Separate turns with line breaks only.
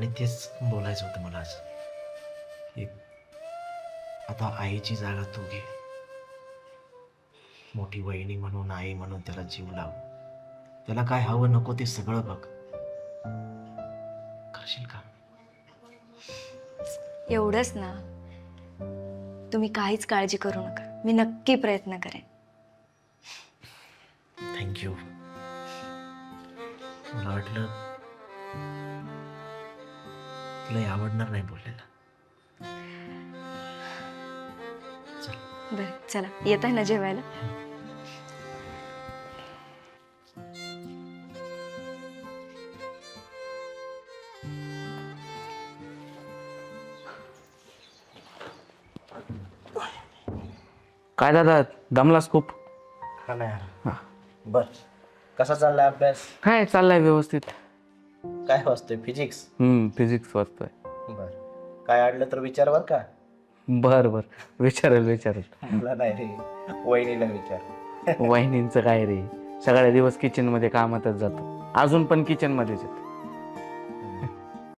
आणि तेच बोलायचं होतं मला आज. एक आता आईची जागा तू घे. मोठी वहिनी म्हणून, आई म्हणून त्याला जीव लाव. त्याला काय हवं नको ते सगळं बघ. करशील का?
एवढंच ना. तुम्ही काहीच काळजी करू नका, मी नक्की प्रयत्न करेन.
थँक्यू. मला वाटलं तुला आवडणार नाही बोललेलं.
बरं चला, येत आहे ना जेवायला.
काय दादा, दमलास खूप?
हा ना यार. बर, कसा चाललाय अभ्यास?
काय चाललाय व्यवस्थित.
काय वाचतोय? फिजिक्स?
फिजिक्स वाचतोय.
बर, काय अडलं तर विचार बर का.
बर बर, विचारेल.
मला नाही रे, वहिनीला विचार.
वहिनींचं काय रे, सगळ्या दिवस किचन मध्ये कामातच जातो, अजून पण किचन मध्येच आहेत.